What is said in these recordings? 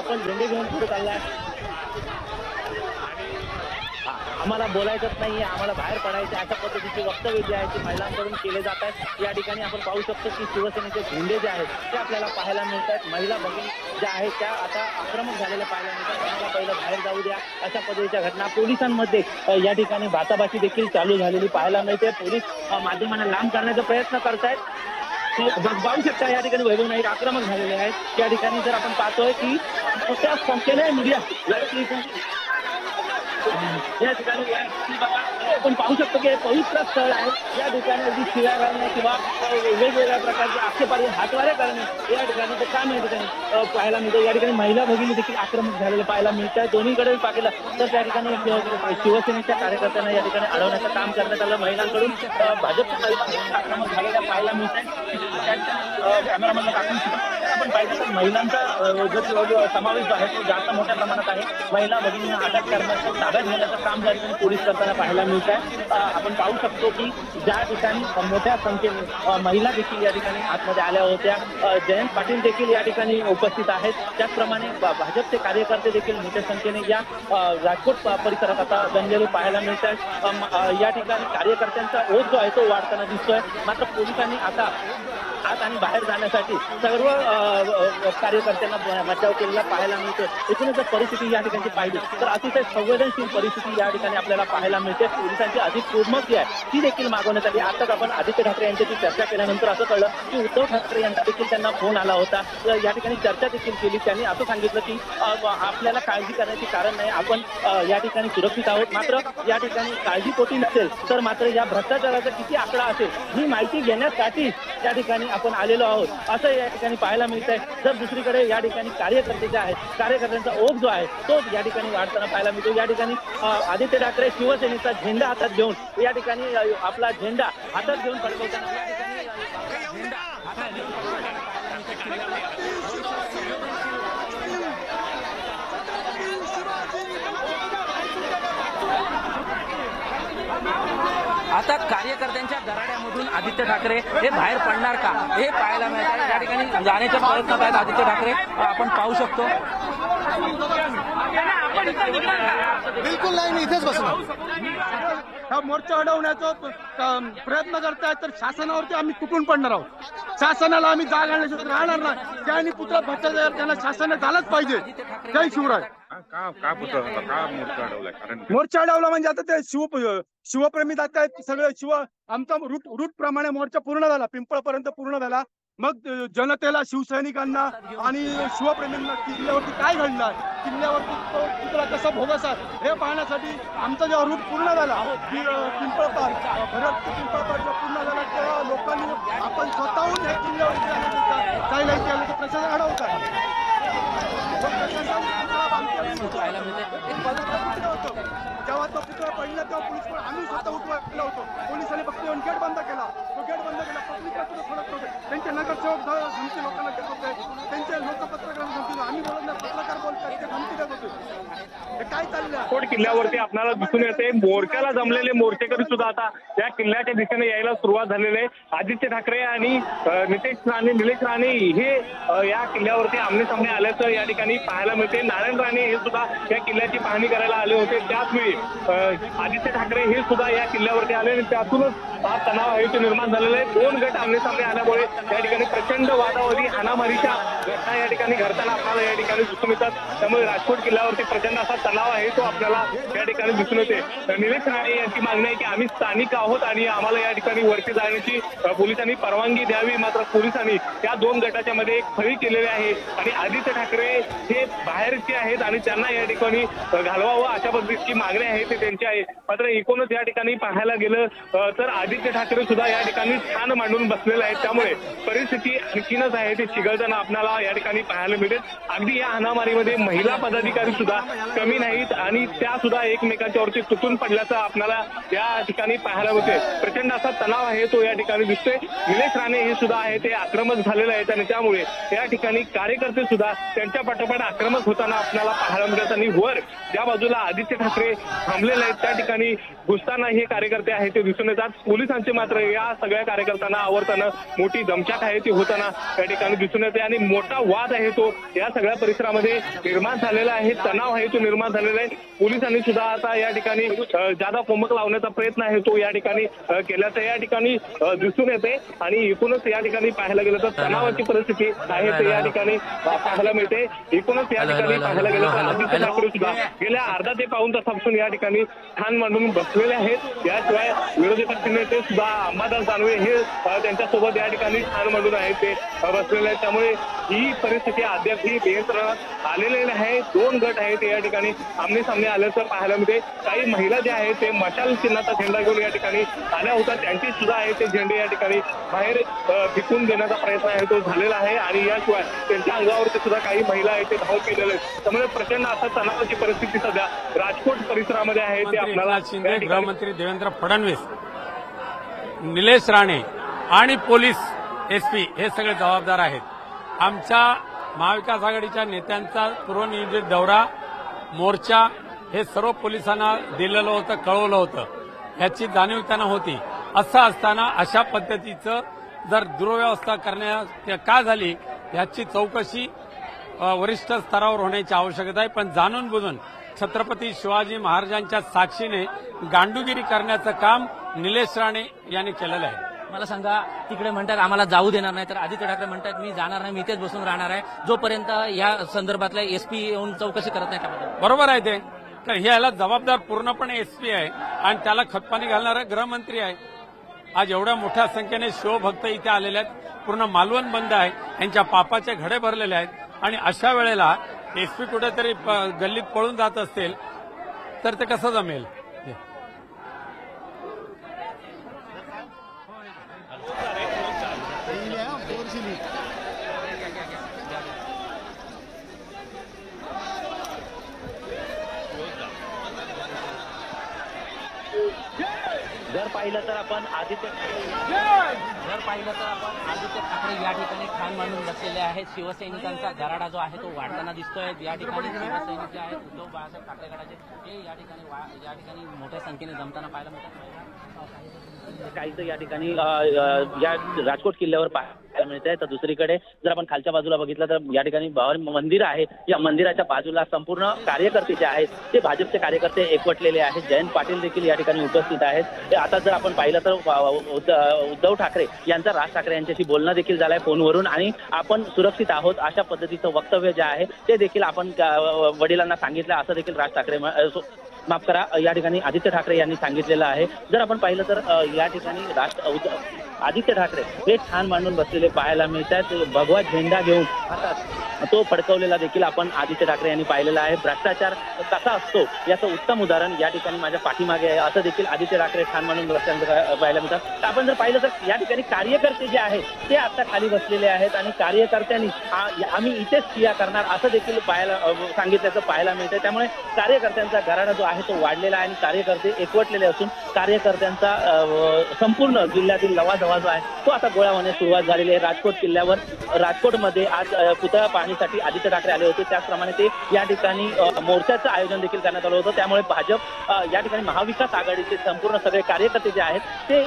आपण झेंडे घेऊन पुढे चाललाय। आम्हाला बोलायचंच नाहीये, आम्हाला बाहेर पडायचे अशा पद्धतीचे वक्तव्य जे आहे ते महिलांकडून केले जात आहेत। या ठिकाणी आपण पाहू शकतो की शिवसेनेचे झेंडे जे आहेत ते आपल्याला पाहायला मिळत आहेत। महिला भगिनी ज्या आहेत त्या आता आक्रमक झालेल्या पाहायला मिळतात। आम्हाला पहिलं बाहेर जाऊ द्या अशा पद्धतीच्या घटना पोलिसांमध्ये या ठिकाणी भाताभाची देखील चालू झालेली पाहायला मिळते। पोलीस माध्यमांना लांब करण्याचा प्रयत्न करतायत। पाहू शकता या ठिकाणी वैभव नाईक आक्रमक झालेले आहेत। या ठिकाणी जर आपण पाहतोय की मोठ्या संख्येने मीडिया या ठिकाणी आपण पाहू शकतो की पवित्र स्थळ आहे। या ठिकाणी अगदी शिव्या घालणे किंवा वेगवेगळ्या प्रकारचे आक्षेपार्ह हातवारे करणे या ठिकाणी ते काम या ठिकाणी पाहायला मिळतं। या ठिकाणी महिला भगिनी देखील आक्रमक झालेले पाहायला मिळत आहे। दोन्हीकडे पाहिलं तर त्या ठिकाणी शिवसेनेच्या कार्यकर्त्यांना या ठिकाणी अडवण्याचं काम करण्यात आलं। महिलांकडून भाजपच्या आक्रमक झालेल्या पाहायला मिळत आहे। कॅमेरामॅनला आपण पाहिलं तर महिलांचा जो समावेश आहे तो जास्त मोठ्या प्रमाणात आहे। महिला भगिनींना अटक करण्याचं ताब्यात घेण्याचं काम या ठिकाणी पोलीस करताना पाहायला मिळत आहे। आपण पाहू शकतो की ज्या ठिकाणी मोठ्या संख्येने महिला देखील या ठिकाणी आतमध्ये आल्या होत्या। जयंत पाटील देखील या ठिकाणी उपस्थित आहेत। त्याचप्रमाणे भाजपचे कार्यकर्ते देखील मोठ्या संख्येने या राजकोट परिसरात आता जमलेले पाहायला मिळत आहेत। या ठिकाणी कार्यकर्त्यांचा ओघ जो आहे तो वाढताना दिसतोय। मात्र पोलिसांनी आता आत आणि बाहेर जाण्यासाठी सर्व कार्यकर्त्यांना बचाव केलेला पाहायला मिळतो। एकूणच परिस्थिती या ठिकाणी पाहिली तर अतिशय संवेदनशील परिस्थिती या ठिकाणी आपल्याला पाहायला मिळते। पोलिसांची अधिक कुर्मक जी आहे ती देखील मागवण्यात आली। आताच आपण आदित्य ठाकरे यांच्याशी चर्चा केल्यानंतर असं कळलं की उद्धव ठाकरे यांचा देखील त्यांना फोन आला होता। या ठिकाणी चर्चा देखील केली। त्यांनी असं सांगितलं की आपल्याला काळजी करण्याचे कारण नाही, आपण या ठिकाणी सुरक्षित आहोत। मात्र या ठिकाणी काळजीपोटी नसेल तर मात्र या भ्रष्टाचाराचा किती आकडा असेल ही माहिती घेण्यासाठी या ठिकाणी आपण आलेलो आहोत असं या ठिकाणी पाहायला मिळतंय। जर दुसरीकडे या ठिकाणी कार्यकर्ते जे आहेत कार्यकर्त्यांचा ओघ जो आहे तो या ठिकाणी वाढताना पाहायला मिळतो। या ठिकाणी आदित्य ठाकरे शिवसेनेचा झेंडा हातात घेऊन या ठिकाणी आपला झेंडा हातात घेऊन फडकवताना या ठिकाणी झेंडा हातात घेऊन आता कार्यकर्त्यांच्या दराड्यामधून आदित्य ठाकरे हे बाहेर पडणार का हे पाहायला मिळत आहे। या ठिकाणी जाण्याच्या प्रयत्नात आहेत आदित्य ठाकरे, आपण पाहू शकतो। बिलकुल नाही, मी इथेच बसलो। हा मोर्चा अडवण्याचा प्रयत्न करतायत तर शासनावरती आम्ही तुटून पडणार आहोत। शासनाला आम्ही जाग आणण्यासाठी राहणार नाही। त्यांनी पुतळा भ्रष्टाचार त्यांना शासनाने झालंच पाहिजे। जय शिवराय। मोर्चा अडवला म्हणजे आता ते शिवप्रेमी जात आहेत सगळे। आमचा रूट प्रमाणे मोर्चा पूर्ण झाला, पिंपळपर्यंत पूर्ण झाला। मग जनतेला शिवसैनिकांना आणि शिवप्रेमींना किल्ल्यावरती काय घडलं, किल्ल्यावरती तो पुतळा कसा भोगस आहे हे पाहण्यासाठी आमचा जेव्हा रूट पूर्ण झाला पिंपळपार पूर्ण झाला तेव्हा लोकांनी आपण स्वतःहून या किल्ल्यावरती जायला केलं तर प्रशासन अडवतात। जेव्हा तो पुतळा पडला तेव्हा पोलीस आम्ही स्वतः उठवायला होतो। पोलिसांनी फक्त येऊन गेट बंद केला, तो गेट बंद केला। पब्लिक फरक होते, त्यांचे नगरसेवक धमकी लोकांना देत होते, त्यांचे लोकपत्रकांना धमकी, आम्ही बोलत नाही पत्रकार बोलतात ते धमकी देत होते। हे काय चाललंय? राजकोट किल्ल्यावरती आपल्याला दिसून येते मोर्चाला जमलेले मोर्चेकरी सुद्धा आता या किल्ल्याच्या दिशेने यायला सुरुवात झालेली आहे। आदित्य ठाकरे आणि निलेश राणे हे या किल्ल्यावरती आमने सामने आल्याचं या ठिकाणी पाहायला मिळते। नारायण राणे हे सुद्धा या किल्ल्याची पाहणी करायला आले होते। त्याचवेळी आदित्य ठाकरे हे सुद्धा या किल्ल्यावरती आले आणि त्यातूनच हा तणाव आहे तो निर्माण झालेला आहे। दोन गट आमने सामने आल्यामुळे या ठिकाणी प्रचंड वादावादी हाणामारीच्या घटना या ठिकाणी घडताना आपल्याला या ठिकाणी दिसून येतात। त्यामुळे राजकोट किल्ल्यावरती प्रचंड असा तणाव आहे तो आपल्याला या ठिकाणी दिसून येते। निलेश राणे यांची मागणी आहे की आम्ही स्थानिक आहोत आणि आम्हाला या ठिकाणी वरती जाण्याची पोलिसांनी परवानगी द्यावी। मात्र पोलिसांनी या दोन गटाच्या मध्ये एक फळी केलेली आहे आणि आदित्य ठाकरे हे बाहेरचे आहेत आणि त्यांना या ठिकाणी घालवावं अशा पद्धतीची मागणी आहे ते त्यांची आहे। मात्र एकूणच या ठिकाणी पाहायला गेलं तर आदित्य ठाकरे सुद्धा या ठिकाणी ठाण मांडून बसलेले आहेत। त्यामुळे परिस्थिती आणखीनच आहे ते चिघळताना आपल्याला या ठिकाणी पाहायला मिळेल। अगदी या हाणामारीमध्ये महिला पदाधिकारी सुद्धा कमी नाही। नाहीत आणि त्या सुद्धा एकमेकांच्यावरती तुटून पडल्याचं आपल्याला या ठिकाणी पाहायला मिळते. प्रचंड असा तणाव आहे तो या ठिकाणी दिसतोय. निलेश राणे हे सुद्धा आहे ते आक्रमक झालेले आहेत आणि त्यामुळे या ठिकाणी कार्यकर्ते सुद्धा त्यांच्या पाठोपाठ आक्रमक होताना आपल्याला पाहायला मिळतात आणि वर ज्या बाजूला आदित्य ठाकरे थांबलेले आहेत त्या ठिकाणी घुसताना हे कार्यकर्ते आहेत ते दिसून येतात. पोलिसांचे मात्र या सगळ्या कार्यकर्त्यांना आवरताना मोठी दमछाक आहे ती होताना त्या ठिकाणी दिसून येते आणि मोठा वाद आहे तो या सगळ्या परिसरामध्ये निर्माण झालेला आहे. तणाव आहे तो निर्माण झालेला आहे. पोलिसांनी सुद्धा आता या ठिकाणी जादा कुमक लावण्याचा प्रयत्न आहे तो या ठिकाणी केल्याचं या ठिकाणी दिसून येते आणि एकूणच या ठिकाणी पाहायला गेलं तर तणावाची परिस्थिती आहे ते या ठिकाणी पाहायला मिळते. एकूणच या ठिकाणी पाहायला गेलं तर आदित्य ठाकरे सुद्धा गेल्या अर्धा ते पाऊण तासापासून या ठिकाणी ठाण मांडून बसलेले आहेत. याशिवाय विरोधी पक्षनेते सुद्धा अंबादास दानवे हे त्यांच्यासोबत या ठिकाणी ठाण मांडून आहेत ते बसलेले आहेत. त्यामुळे ही परिस्थिती अद्याप ही नियंत्रणात आलेली आहे. दोन गट आहेत या ठिकाणी आमने सामने आल्याचं पाहायला मिळते. काही महिला ज्या आहेत ते मशाल चिन्हाचा झेंडा घेऊन या ठिकाणी आल्या होत्या. त्यांची सुद्धा आहे ते झेंडे या ठिकाणी बाहेर फेकून देण्याचा प्रयत्न आहे तो झालेला आहे आणि याशिवाय त्यांच्या अंगावरती सुद्धा काही महिला आहेत ते धाव केलेले आहेत. त्यामुळे प्रचंड असा तणावाची परिस्थिती सध्या राजकोट परिसरामध्ये आहे ते आपल्याला शिंदे, गृहमंत्री देवेंद्र फडणवीस, निलेश राणे आणि पोलीस एसपी हे सगळे जबाबदार आहेत. आमच्या महाविकास आघाडीच्या नेत्यांचा पूर्वनियोजित दौरा, मोर्चा हे सर्व पोलिसांना दिलेलं होतं, कळवलं होतं. ह्याची जाणीव त्यांना होती. असं असताना अशा पद्धतीचं जर दुर्व्यवस्था करण्यात का झाली ह्याची चौकशी वरिष्ठ स्तरावर होण्याची आवश्यकता आहे. पण जाणून बुजून छत्रपती शिवाजी महाराजांच्या साक्षीने गांडूगिरी करण्याचं काम निलेश राणे यांनी केलेलं आहे. मला सांगा, तिकडे म्हणतात आम्हाला जाऊ देणार नाही, तर आदित्य ठाकरे म्हणतात मी जाणार नाही, मी इथेच बसून राहणार आहे जोपर्यंत या संदर्भातल्या एसपी येऊन चौकशी करत नाही. त्याबद्दल बरोबर आहे ते, कारण ह्याला जबाबदार पूर्णपणे एसपी आहे आणि त्याला खतपाणी घालणारा गृहमंत्री आहे. आज एवढ्या मोठ्या संख्येने शिवभक्त इथे आलेले आहेत. पूर्ण मालवण बंद आहे. यांच्या पापाचे घडे भरलेले आहेत आणि अशा वेळेला एसपी कुठेतरी गल्लीत पळून जात असतील तर ते कसं जमेल. जर पाहिलं तर आपण आदित्य ठाकरे या ठिकाणी ठाण मांडून बसलेले आहेत. शिवसैनिकांचा गराडा जो आहे तो वाढताना दिसतोय. या ठिकाणी शिवसैनिक जे आहेत उद्धव बाळासाहेब ठाकरे गटाचे हे या ठिकाणी मोठ्या संख्येने जमताना पाहायला मिळतात. काही तर या ठिकाणी या राजकोट किल्ल्यावर पाहायला मिळत आहे. तर दुसरीकडे जर आपण खालच्या बाजूला बघितलं तर या ठिकाणी मंदिर आहे. या मंदिराच्या बाजूला संपूर्ण कार्यकर्ते जे आहेत ते भाजपचे कार्यकर्ते एकवटलेले आहेत. जयंत पाटील देखील या ठिकाणी उपस्थित आहेत. आता जर आपण पाहिलं तर उद्धव ठाकरे यांचा राज ठाकरे यांच्याशी बोलणं देखील झालंय फोनवरून आणि आपण सुरक्षित आहोत अशा पद्धतीचं वक्तव्य जे आहे ते देखील आपण वडिलांना सांगितलं असं देखील राज ठाकरे माफ करा या ठिकाणी आदित्य ठाकरे यांनी सांगितलेलं आहे. जर आपण पाहिलं तर या ठिकाणी आदित्य ठाकरे हे ठाण मांडून बसलेले पाहायला मिळतात. भगवा झेंडा घेऊन तो फडकवलेला देखील आपण आदित्य ठाकरे यांनी पाहिलेला आहे. भ्रष्टाचार कसा असतो याचं उत्तम उदाहरण या ठिकाणी माझ्या पाठीमागे आहे असं देखील आदित्य ठाकरे ठाण मांडून बसल्यानंतर पाहायला मिळतात. तर आपण जर पाहिलं तर या ठिकाणी कार्यकर्ते जे आहेत ते आता खाली बसलेले आहेत आणि कार्यकर्त्यांनी आम्ही इथेच क्रिया करणार असं देखील सांगितल्याचं पाहायला मिळतं. त्यामुळे कार्यकर्त्यांचा गराडा जो आहे तो वाढलेला आहे आणि कार्यकर्ते एकवटलेले असून कार्यकर्त्यांचा संपूर्ण जिल्ह्यातील लवाजवा जो आहे तो आता गोळा होण्यास सुरुवात झालेली आहे. राजकोट किल्ल्यावर राजकोटमध्ये आज पुतळा पाहणीसाठी आदित्य ठाकरे आले होते. त्याचप्रमाणे ते या ठिकाणी मोर्चाचं आयोजन देखील करण्यात आलं होतं. त्यामुळे भाजप या ठिकाणी महाविकास आघाडीचे संपूर्ण सगळे कार्यकर्ते जे आहेत ते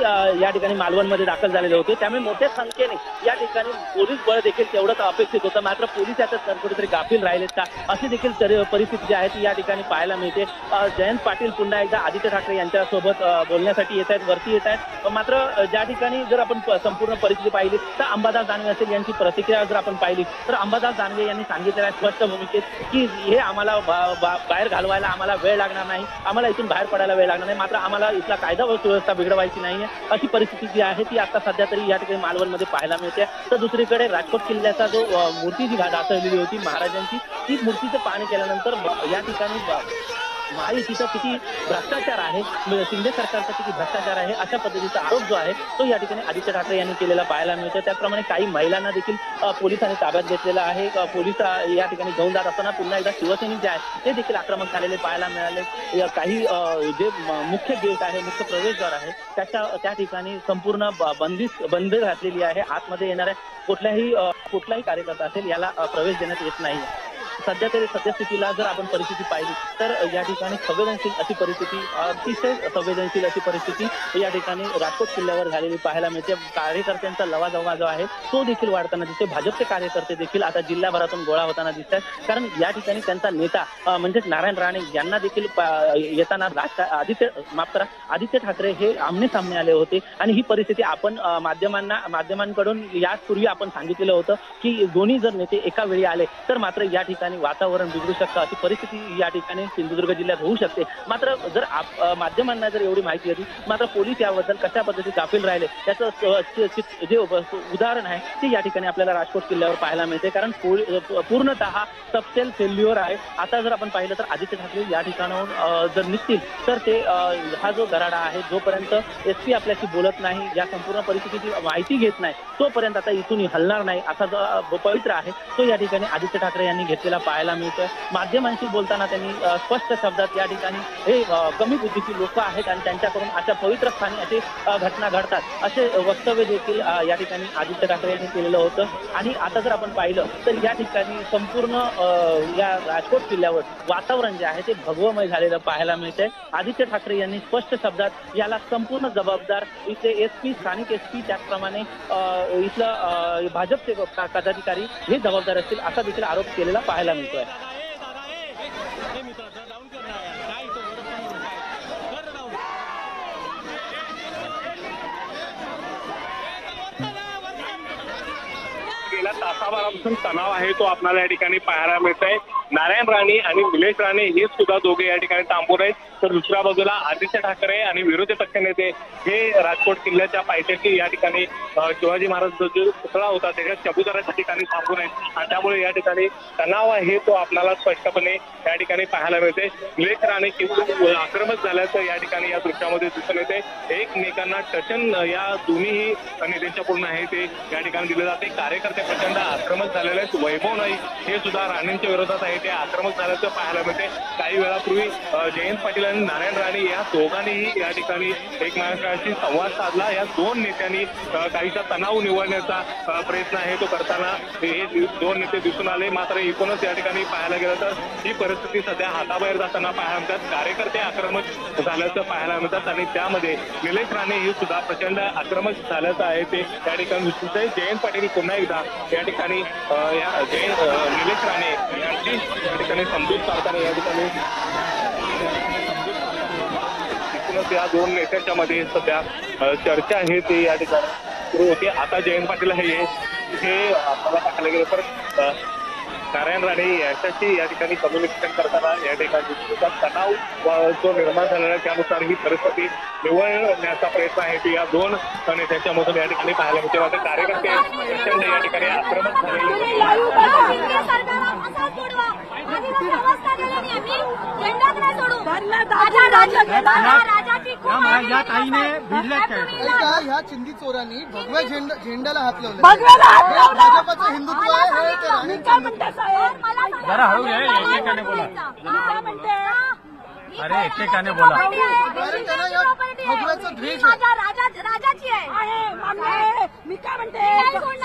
या ठिकाणी मालवणमध्ये दाखल झालेले होते. त्यामुळे मोठ्या संख्येने या ठिकाणी पोलीस बळ देखील तेवढंच अपेक्षित होतं. मात्र पोलीस याच्यात कुठेतरी गाफील राहिलेत का अशी देखील परिस्थिती जी आहे ती या ठिकाणी पाहायला मिळते. जयंत पाटील पुन्हा एकदा आदित्य ठाकरे यांच्यासोबत बोलण्यासाठी येत आहेत, वरती येत आहेत. मात्र ज्या ठिकाणी जर आपण संपूर्ण परिस्थिती पाहिली तर अंबादास दानवे असेल यांची प्रतिक्रिया जर आपण पाहिली तर अंबादास दानवे यांनी सांगितलेलं आहे स्पष्ट भूमिकेत की हे आम्हाला बाहेर घालवायला आम्हाला वेळ लागणार नाही, आम्हाला इथून बाहेर पडायला वेळ लागणार नाही. मात्र आम्हाला इथला कायदा व सुव्यवस्था बिघडवायची नाहीये अशी परिस्थिती जी आहे ती आता सध्या तरी या ठिकाणी मालवणमध्ये पाहायला मिळते. तर दुसरीकडे राजकोट किल्ल्याचा जो मूर्ती जी ढासळलेली होती महाराजांची ती मूर्तीचं पाहणी केल्यानंतर या ठिकाणी महायुतीचा किती भ्रष्टाचार आहे, शिंदे सरकारचा किती भ्रष्टाचार आहे, अशा पद्धतीचा आरोप जो आहे तो या ठिकाणी आदित्य ठाकरे यांनी केलेला पाहायला मिळतो। त्याचप्रमाणे काही महिलांना देखील पोलिसांनी ताब्यात घेतलेला आहे। पोलीस या ठिकाणी घेऊन जात असताना पुन्हा एकदा शिवसैनिक जे आहे ते देखील आक्रमक झालेले पाहायला मिळाले। काही जे मुख्य गेट आहे, मुख्य प्रवेशद्वार आहे त्या ठिकाणी संपूर्ण बंद घातलेली आहे। आतमध्ये येणाऱ्या कुठलाही कार्यकर्ता असेल याला प्रवेश देण्यात येत नाही। सध्या तरी सद्यस्थितीला जर आपण परिस्थिती पाहिली तर या ठिकाणी संवेदनशील अशी परिस्थिती, अतिशय संवेदनशील अशी परिस्थिती या ठिकाणी राजकोट किल्ल्यावर झालेली पाहायला मिळते। कार्यकर्त्यांचा लवाजमा जो आहे तो देखील वाढताना दिसते। भाजपचे कार्यकर्ते देखील आता जिल्हाभरातून गोळा होताना दिसतात, कारण या ठिकाणी त्यांचा नेता म्हणजेच नारायण राणे यांना देखील येताना आदित्य ठाकरे हे आमने सामने आले होते। आणि ही परिस्थिती आपण माध्यमांकडून यापूर्वी आपण सांगितलेलं होतं की दोन्ही जर नेते एका वेळी आले तर मात्र या ठिकाणी वातावरण बिघडू शकतं, अशी परिस्थिती या ठिकाणी सिंधुदुर्ग जिल्ह्यात होऊ शकते। मात्र जर माध्यमांना जर एवढी माहिती होती, मात्र पोलीस याबद्दल कशा पद्धतीने गाफील राहिले त्याचं जे उदाहरण आहे ते या ठिकाणी आपल्याला राजकोट किल्ल्यावर पाहायला मिळते। कारण पूर्णतः सबसेल फेल्युअर आहे। आता जर आपण पाहिलं तर आदित्य ठाकरे या ठिकाणाहून जर निघतील तर ते हा जो गराडा आहे, जोपर्यंत SP आपल्याशी बोलत नाही, या संपूर्ण परिस्थितीची माहिती घेत नाही, तोपर्यंत आता इथून हलणार नाही असा जो पवित्र आहे तो या ठिकाणी आदित्य ठाकरे यांनी घेतलेला पाहायला मिळतोय। माध्यमांशी बोलताना त्यांनी स्पष्ट शब्दात या ठिकाणी हे कमी बुद्धीची लोक आहेत आणि त्यांच्याकडून अशा पवित्र स्थानी असे घटना घडतात असे वक्तव्य देखील या ठिकाणी आदित्य ठाकरे यांनी केलेलं होतं। आणि आता जर आपण पाहिलं तर या ठिकाणी संपूर्ण या राजकोट किल्ल्यावर वातावरण जे आहे ते भगवमय झालेलं पाहायला मिळतंय। आदित्य ठाकरे यांनी स्पष्ट शब्दात याला संपूर्ण जबाबदार इथले SP, स्थानिक SP, त्याचप्रमाणे इथलं भाजपचे पदाधिकारी हे जबाबदार असतील असा देखील आरोप केलेला पाहायला मिळतोय। गेल्या तासाभरापासून तणाव आहे तो आपल्याला या ठिकाणी पाहायला मिळत आहे। नारायण राणे आणि निलेश राणे हे सुद्धा दोघे या ठिकाणी थांबून आहेत, तर दुसऱ्या बाजूला आदित्य ठाकरे आणि विरोधी पक्षनेते हे राजकोट किल्ल्याच्या पायथ्याशी या ठिकाणी शिवाजी महाराजांचा जो पुतळा होता त्याच्या चबुतऱ्याच्या ठिकाणी थांबून आहेत आणि त्यामुळे या ठिकाणी तणाव आहे तो आपल्याला स्पष्टपणे या ठिकाणी पाहायला मिळते। निलेश राणे किंवा आक्रमक झाल्याचं या ठिकाणी या दृश्यामध्ये दिसून येते। एकमेकांना टचन या दोन्ही नेत्यांच्या पूर्ण आहे ते या ठिकाणी दिले जाते। कार्यकर्ते प्रचंड आक्रमक झालेले आहेत। वैभव नाईक हे सुद्धा राणेंच्या विरोधात आहे ते आक्रमक झाल्याचं पाहायला मिळते। काही वेळापूर्वी जयंत पाटील आणि नारायण राणे या दोघांनीही या ठिकाणी एकमेकांशी संवाद साधला। या दोन नेत्यांनी काहीसा तणाव निवडण्याचा प्रयत्न आहे तो करताना हे दोन नेते दिसून आले। मात्र एकूणच या ठिकाणी पाहायला गेलं तर ही परिस्थिती सध्या हाताबाहेर जाताना पाहायला मिळतात। कार्यकर्ते आक्रमक झाल्याचं पाहायला मिळतात आणि त्यामध्ये निलेश राणे हे सुद्धा प्रचंड आक्रमक झाल्याचं आहे ते या ठिकाणी दिसून आहे। जयंत पाटील पुन्हा एकदा या ठिकाणी निलेश राणे यांची या ठिकाणी समजूत काढताना या ठिकाणी एकूणच या दोन नेत्यांच्या मध्ये सध्या चर्चा आहे ते या ठिकाणी सुरू होते। आता जयंत पाटील हे आपल्याला पाहायला गेलं तर नारायण राणे यांच्याशी या ठिकाणी कम्युनिकेशन करताना या ठिकाणी तणाव जो निर्माण झालेला आहे त्यानुसार ही परिस्थिती निवळण्याचा प्रयत्न आहे ते या दोन नेत्यांच्या मधून या ठिकाणी पाहायला मिळते। मात्र कार्यकर्ते प्रचंड या ठिकाणी आक्रमक झालेले ह्या चिंदी चोरांनी भगव्या झेंड्याला हात लावले। भाजपचं हिंदुत्व आहे जरा हळू घ्या, एकेकाने बोला। अरे एकेकाने बोला। भगव्याचं ध्वज राजाची आहे। मी काय म्हणते,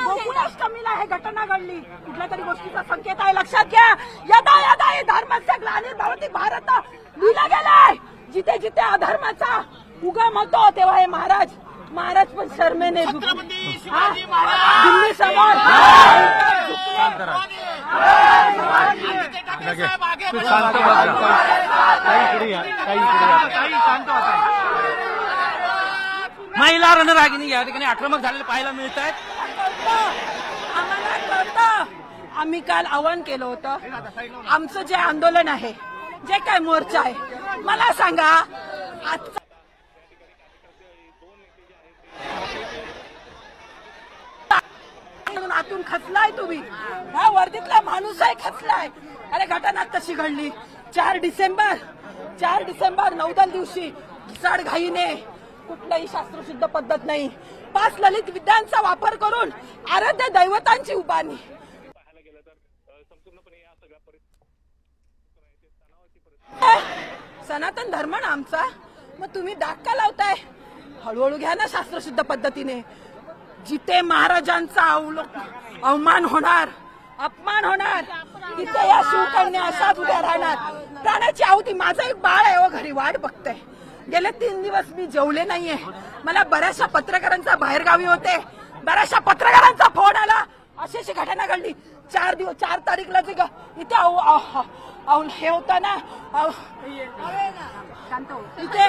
गोकुळाष्टमीला हे घटना घडली, कुठल्या तरी गोष्टीचा संकेत आहे, लक्षात घ्या। यदा यदा हे धर्मस्य ग्लानिर्भवति भारत लिहिलं गेलंय। जिथे जिथे अधर्माचा उगम होतो तेव्हा हे महाराज पण शर्मेने दिल्ली समोर महिला रणरागिणी या ठिकाणी आक्रमक झालेले पाहायला मिळत आहेत। आम्हाला कळतं, आम्ही काल आवाहन केलं होतं, आमचं जे आंदोलन आहे, जे काय मोर्चा आहे, मला सांगा आतून खचलाय तुम्ही, ह्या वर्दीतला माणूसही खचलाय। अरे घटना कशी घडली? 4 डिसेंबर 4 डिसेंबर नौदल दिवशी घाईने कुठल्याही शास्त्रशुद्ध पद्धत नाही 5 ललित विद्यांचा वापर करून आराध्य दैवतांची उभारणी. सनातन धर्म ना आमचा, मग तुम्ही डाग का लावताय? हळूहळू घ्या ना शास्त्रशुद्ध पद्धतीने. जिथे महाराजांचा अवमान होणार, अपमान होणार, तिथे या शिवकन्या अशाच उभ्या राहणार. प्राणाची आहुती. माझं एक बाळ आहे, घरी वाट बघतंय. गेले 3 दिवस मी जेवले नाहीये. मला बऱ्याचशा पत्रकारांचा बाहेरगावी होते, बऱ्याचशा पत्रकारांचा फोन आला. अशी घटना घडली 4 तारीखला जे इथे हे होता ना, इथे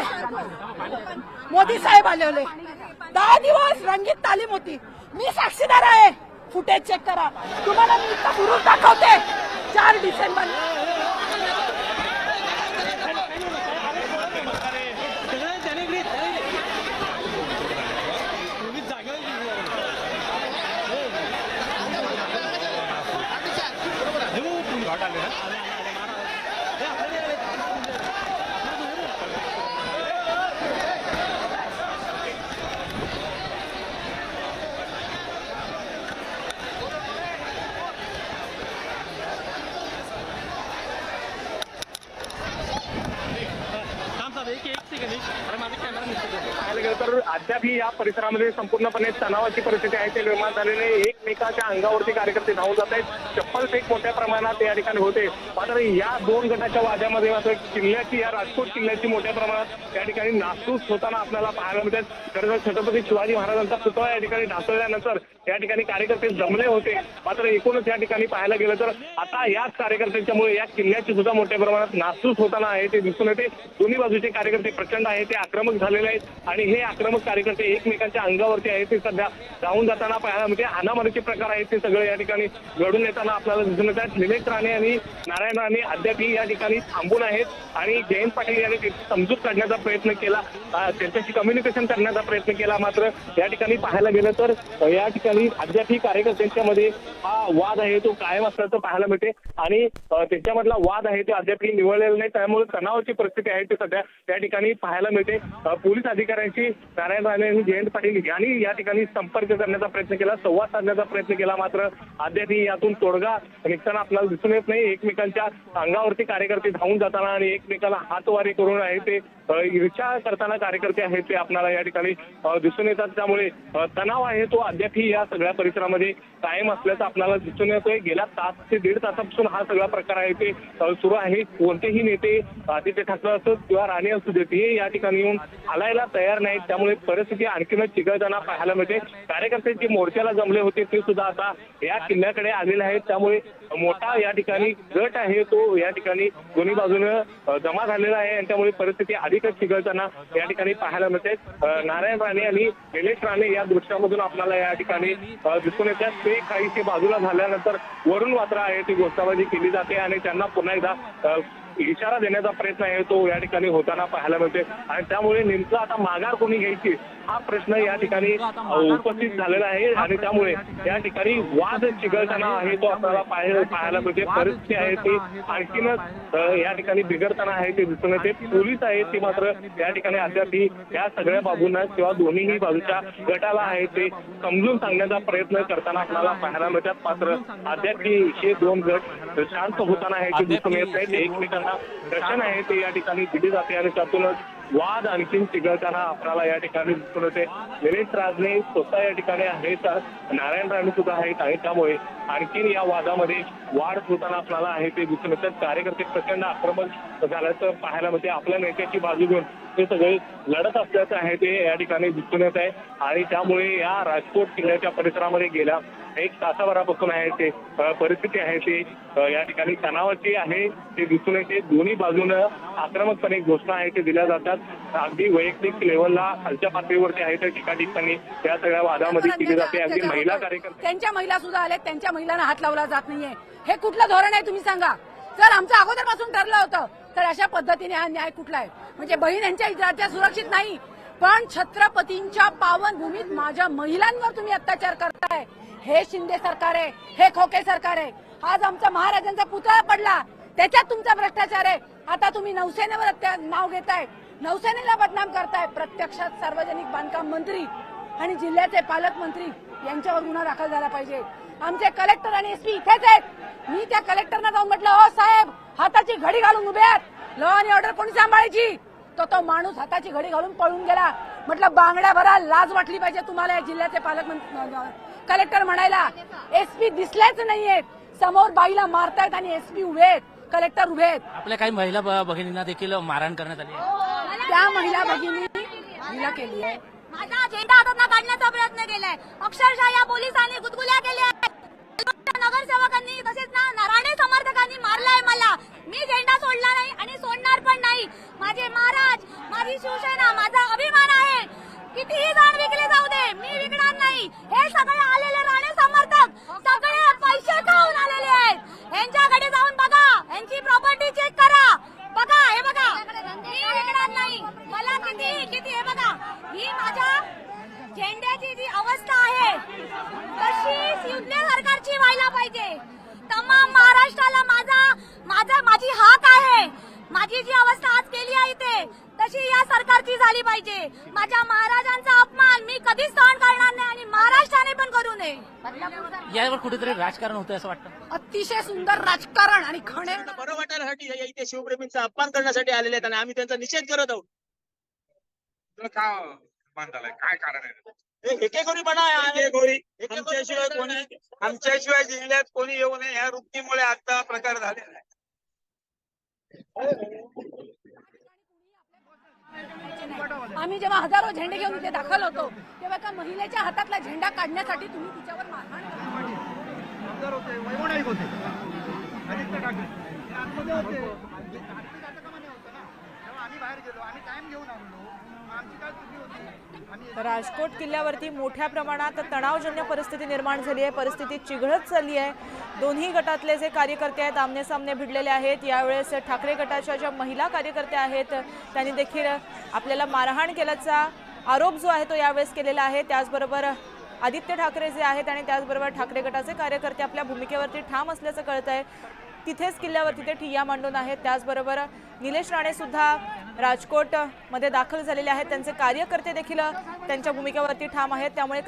मोदी साहेब आले होते. 10 दिवस रंगीत तालीम होती. मी साक्षीदार आहे. फुटेज चेक करा. तुम्हाला मी इतका पुरुष दाखवते. 4 डिसेंबर पाहायला गेलं तर अद्यापही या परिसरामध्ये संपूर्णपणे तणावाची परिस्थिती आहे. ते निर्माण झालेले एकमेकाच्या अंगावरती कार्यकर्ते धावून जात आहेत. चप्पल फेक मोठ्या प्रमाणात या ठिकाणी होते. मात्र या 2 गटाच्या वाद्यामध्ये मात्र किल्ल्याची, या राजकोट किल्ल्याची मोठ्या प्रमाणात या ठिकाणी नासधूस होताना आपल्याला पाहायला मिळतात. खरं तर छत्रपती शिवाजी महाराजांचा पुतळा या ठिकाणी ढासळल्यानंतर या ठिकाणी कार्यकर्ते जमले होते. मात्र एकूणच या ठिकाणी पाहायला गेलं तर आता याच कार्यकर्त्यांच्यामुळे या किल्ल्याची सुद्धा मोठ्या प्रमाणात नासधूस होताना आहे ते दिसून येते. दोन्ही बाजूचे कार्यकर्ते प्रचंड आहेत, ते आक्रमक झालेले आहेत आणि हे आक्रमक कार्यकर्ते एकमेकांच्या अंगावरती आहेत. ते सध्या धावून जाताना पाहायला मिळते. हाणामारीचे प्रकार आहेत ते सगळे या ठिकाणी घडून येताना आपल्याला दिसून येत आहेत. निलेश राणे आणि नारायण राणे अद्यापही या ठिकाणी थांबून आहेत आणि जयंत पाटील यांनी समजूत काढण्याचा प्रयत्न केला, त्यांच्याशी कम्युनिकेशन करण्याचा प्रयत्न केला. मात्र या ठिकाणी पाहायला गेलं तर या ठिकाणी अद्यापही कार्यकर्त्यांच्या मध्ये हा वाद आहे तो कायम असल्याचं पाहायला मिळते आणि त्यांच्यामधला वाद आहे तो अद्यापही निवळलेला नाही. त्यामुळे तणावाची परिस्थिती आहे ती सध्या त्या ठिकाणी पाहायला मिळते. पोलीस अधिकाऱ्यांशी नारायण राणे आणि जयंत पाटील यांनी या ठिकाणी संपर्क करण्याचा प्रयत्न केला, संवाद साधण्याचा प्रयत्न केला. मात्र अद्यापही यातून तोडगा निघताना आपल्याला दिसून येत नाही. एकमेकांच्या अंगावरती कार्यकर्ते धावून जाताना आणि एकमेकाला हातवारी करून आहे ते ईर्ष्या करताना कार्यकर्ते आहेत ते आपल्याला या ठिकाणी दिसून येतात. त्यामुळे तणाव आहे तो अद्यापही या सगळ्या परिसरामध्ये कायम असल्याचं आपल्याला दिसून येतोय. गेल्या 1 ते 1.5 तासापासून हा सगळा प्रकार आहे ते सुरू आहे. कोणतेही नेते आदित्य ठाकरे असो किंवा राणे असू देत हे या ठिकाणी येऊन हलायला तयार नाहीत. त्यामुळे परिस्थिती आणखीनच चिघळताना पाहायला मिळते. कार्यकर्ते जे मोर्चाला जमले होते ते सुद्धा आता या किल्ल्याकडे आलेले आहेत. त्यामुळे मोठा या ठिकाणी गट आहे तो या ठिकाणी दोन्ही बाजूने जमा झालेला आहे आणि त्यामुळे परिस्थिती अधिकच चिघळताना या ठिकाणी पाहायला मिळते. नारायण राणे आणि निलेश राणे या दृश्यामधून आपल्याला या ठिकाणी दिसून येतात. ते काहीशी बाजूला झाल्यानंतर वरून मात्र आहे ती घोषणाबाजी केली जाते आणि त्यांना पुन्हा एकदा इशारा देण्याचा प्रयत्न आहे तो या ठिकाणी होताना पाहायला मिळते आणि त्यामुळे नेमकं आता माघार कोणी घ्यायची हा प्रश्न या ठिकाणी उपस्थित झालेला आहे आणि त्यामुळे या ठिकाणी वाद चिघळताना आहे तो आपल्याला पाहायला मिळते. परिस्थिती आहे ती आणखीनच या ठिकाणी बिघडताना आहे ते दिसून येते. पोलीस आहेत ते मात्र या ठिकाणी अद्यापही या सगळ्या बाजूंना किंवा दोन्हीही बाजूच्या गटाला आहे ते समजून सांगण्याचा प्रयत्न करताना आपल्याला पाहायला मिळतात. मात्र अद्यापही हे 2 गट शांत होताना आहे ते दिसून येत आहेत. एकमेकांना रक्षण आहे ते या ठिकाणी दिली जाते आणि त्यातूनच वाद आणखीन चिघळताना आपल्याला या ठिकाणी दिसून येते. निलेश राणे स्वतः या ठिकाणी आहेत, नारायण राणे सुद्धा आहेत आणि त्यामुळे आणखीन या वादामध्ये वाढ होताना आपल्याला आहे ते दिसून येतात. कार्यकर्ते प्रचंड आक्रमक झाल्याचं पाहायला मिळते. आपल्या नेत्याची बाजू घेऊन ते सगळे लढत असल्याचं आहे ते या ठिकाणी दिसून येत आहे आणि त्यामुळे या राजकोट किल्ल्याच्या परिसरामध्ये गेल्या 1 तासाभरापासून आहे ते परिस्थिती आहे ती या ठिकाणी तणावाची आहे ते दिसून येते. दोन्ही बाजूनं आक्रमकपणे घोषणा आहे ते दिल्या जातात. अगदी वैयक्तिक लेव्हलला खालच्या पातळीवरती आहे तर ठिकाणी या सगळ्या वादामध्ये केली जाते. अगदी महिला कार्यकर्ते, त्यांच्या महिला सुद्धा आल्या, त्यांच्या महिलांना हात लावला जात नाहीये. हे कुठलं धोरण आहे तुम्ही सांगा. जर आमचं अगोदरपासून ठरलं होतं तर अशा पद्धतीने हा न्याय कुठला आहे. म्हणजे बहीण यांच्या राज्यात सुरक्षित नाही पण छत्रपतींच्या पावन भूमीत माझ्या महिलांवर तुम्ही अत्याचार करताय. हे शिंदे सरकार आहे, हे खोके सरकार आहे. आज आमचा महाराजांचा पुतळा पडला त्याच्यात तुमचा भ्रष्टाचार आहे। आता तुम्ही नौसेनेवर नाव घेताय, नौसेनेला बदनाम करताय। प्रत्यक्षात सार्वजनिक बांधकाम मंत्री आणि जिल्ह्याचे पालकमंत्री यांच्यावर गुन्हा दाखल झाला पाहिजे। आमचे कलेक्टर आणि एसपी इथेच आहेत। मी त्या कलेक्टरना जाऊन म्हटलं, हो साहेब, हाताची घडी घालून उभे आहात, लॉ आणि ऑर्डर कोणी सांभाळायची? तो माणूस हाताची घडी घालून पळून गेला। म्हटलं, बांगड्या भरा, लाज वाटली पाहिजे तुम्हाला या जिल्ह्याचे पालकमंत्री कलेक्टर म्हणायला। एसपी दिसलेच नाहीयेत, समोर बाईला मारतायत आणि एसपी उभे आहेत, कलेक्टर उभे आहेत। आपल्या काही महिला भगिनींना देखील मारहाण करण्यात आली आहे। त्या महिला भगिनी केली आहे। माझा झेंडा हातातून काढण्याचा प्रयत्न केलाय, अक्षरशः या पोलिसांनी गुदगुल्या केल्या, नगरसेवकांनी तसेच राणे समर्थकांनी मारलाय मला। मी झेंडा सोडला नाही आणि सोडणार पण नाही। माझे महाराज, माझी शिवसेना, माझा अभिमान आहे। कितीही जण विकले जाऊ दे, मी विकणार नाही। हे सगळे आलेले राणे समर्थक सगळे पैसे खाऊन आलेले आहेत। यांच्याकडे जाऊन बघा, यांची प्रॉपर्टी चेक करा, बघा, हे बघा, मी विकणार नाही। मला किती हे बघा, ही माझ्या झेंड्याची जी अवस्था आहे तशी युद्ध सरकारची व्हायला पाहिजे। तमाम महाराष्ट्राला माझी हाक आहे। माझी जी अवस्था आज केली आहे ते तशी या सरकारची झाली पाहिजे। माझ्या महाराजांचा अपमान मी कधीच सहन करणार नाही आणि महाराष्ट्राने पण करू नये। यावर कुठेतरी राजकारण होतं असं वाटतं। अतिशय सुंदर राजकारण आणि खणे बरं वाटण्यासाठी इथे शिवप्रेमींचा अपमान करण्यासाठी आलेले आहेत आणि आम्ही त्यांचा निषेध करत आहोत। काय कारण आहे? एकेगोरीपणा आमच्याशिवाय जिल्ह्यात कोणी येऊ नये ह्या वृत्तीमुळे आता प्रकार झालेला आहे। आम्ही जेव्हा हजारो झेंडे घेऊन इथे दाखल होतो तेव्हा एका महिलेच्या हातातला झेंडा काढण्यासाठी तुम्ही तिच्यावर मारहाण राजकोट किल्ल्यावरती मोठ्या प्रमाणात तणावजन्य परिस्थिती निर्माण झाली आहे। परिस्थिती चिघळत चालली आहे। दोन्ही गटातले जे कार्यकर्ते आहेत आमने सामने भिडलेले आहेत। यावेळेस ठाकरे गटाच्या ज्या महिला कार्यकर्त्या आहेत त्यांनी देखील आपल्याला मारहाण केल्याचा आरोप जो आहे तो यावेळेस केलेला आहे। त्याचबरोबर आदित्य ठाकरे जे आहेत आणि त्याचबरोबर ठाकरे गटाचे कार्यकर्ते आपल्या भूमिकेवरती ठाम असल्याचं कळत आहे। तिथेच किल्ल्यावरती ते ठिय्या मांडून आहेत। त्याचबरोबर निलेश राणे सुद्धा राजकोट मध्ये दाखल झालेले आहेत। त्यांचे कार्यकर्ते देखील त्यांच्या भूमिकेवरती ठाम आहेत। त्यामुळे